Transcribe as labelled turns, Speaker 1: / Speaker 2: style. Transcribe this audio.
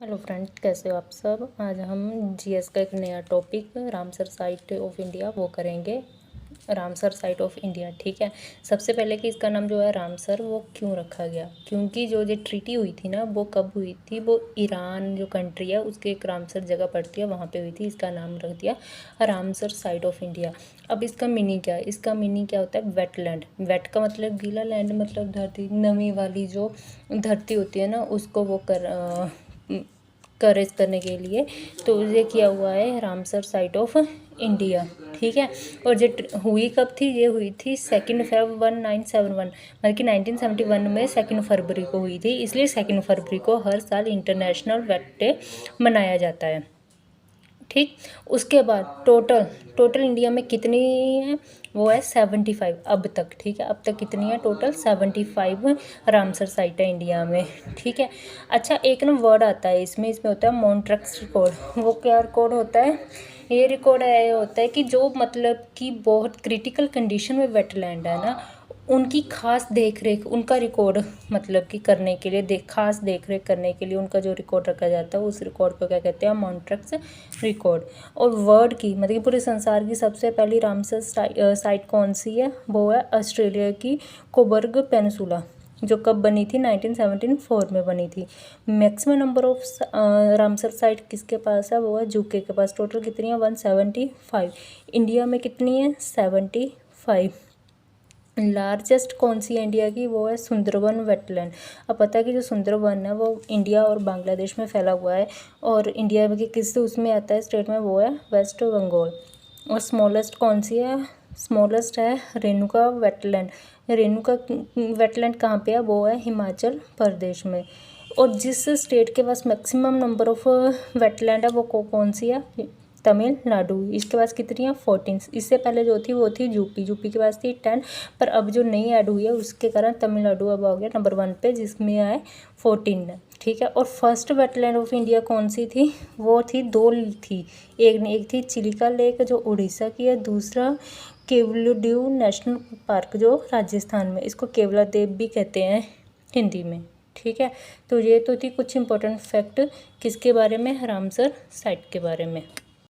Speaker 1: Hello friends, कैसे हो आप सब। आज हम जीएस का एक नया topic Ramsar site of India वो करेंगे। रामसर साइट ऑफ इंडिया, ठीक है। सबसे पहले कि इसका नाम जो है रामसर वो क्यों रखा गया, क्योंकि जो ये ट्रीटी हुई थी ना वो कब हुई थी, वो ईरान जो कंट्री है उसके एक रामसर जगह पड़ती है वहाँ पे हुई थी। इसका नाम रख दिया रामसर साइट ऑफ इंडिया। अब इसका मीनिंग क्या है, इसका मीनिंग क्या होता है, वेटलैंड। वेट का मतलब गीला, लैंड मतलब धरती, नमी वाली जो धरती होती है ना उसको वो करेज करने के लिए तो ये किया हुआ है रामसर साइट ऑफ इंडिया, ठीक है। और ये हुई कब थी, ये हुई थी 2 Feb 1971, मतलब कि 1971 में 2 फरवरी को हुई थी। इसलिए 2 फरवरी को हर साल इंटरनेशनल वेट डे मनाया जाता है, ठीक। उसके बाद टोटल इंडिया में कितनी है, वो है 75 अब तक, ठीक है। अब तक कितनी है, टोटल 75 रामसर साइट है इंडिया में, ठीक है। अच्छा, एक ना वर्ड आता है इसमें होता है मॉन्ट्रैक्स रिकॉर्ड। वो क्या रिकॉर्ड होता है, ये रिकॉर्ड है होता है कि जो मतलब कि बहुत क्रिटिकल कंडीशन में वेटलैंड है ना उनकी खास देख रेख, उनका रिकॉर्ड मतलब कि करने के लिए खास देख रेख करने के लिए उनका जो रिकॉर्ड रखा जाता है उस रिकॉर्ड को क्या कहते हैं, मॉन्ट्रैक्स रिकॉर्ड। और वर्ल्ड की मतलब कि पूरे संसार की सबसे पहली रामसर साइट कौन सी है, वो है ऑस्ट्रेलिया की कोबर्ग पेनिसुला, जो कब बनी थी, 1974 में बनी थी। Maximum number of Ramsar site किसके पास है, वो है यूके के पास। टोटल कितनी है, 175। इंडिया में कितनी है, 75। लार्जेस्ट कौन सी है इंडिया की, वो है सुंदरवन वेटलैंड। अब पता है कि जो सुंदरवन है वो इंडिया और बांग्लादेश में फैला हुआ है, और इंडिया में किस उसमें आता है स्टेट में, वो है वेस्ट बंगाल। और स्मॉलेस्ट कौन सी है, स्मॉलेस्ट है रेणुका वेटलैंड। रेणुका वेटलैंड कहाँ पे है, वो है हिमाचल प्रदेश में। और जिस स्टेट के पास मैक्सिमम नंबर ऑफ वेटलैंड है वो कौन सी है, तमिलनाडु। इसके पास कितनी है, 14। इससे पहले जो थी वो थी यूपी के पास थी 10, पर अब जो नई ऐड हुई है उसके कारण तमिलनाडु अब आ गया नंबर 1 पे, जिसमें आए 14, ठीक है। और फर्स्ट वेटलैंड ऑफ इंडिया कौन सी थी, वो थी 2 थी। एक थी चिलिका लेक जो उड़ीसा की है, दूसरा केवलादेव नेशनल पार्क जो राजस्थान में, इसको केवलादेव भी कहते हैं हिंदी में, ठीक है। तो ये तो थी कुछ इंपॉर्टेंट फैक्ट किसके बारे में, रामसर साइट के बारे में।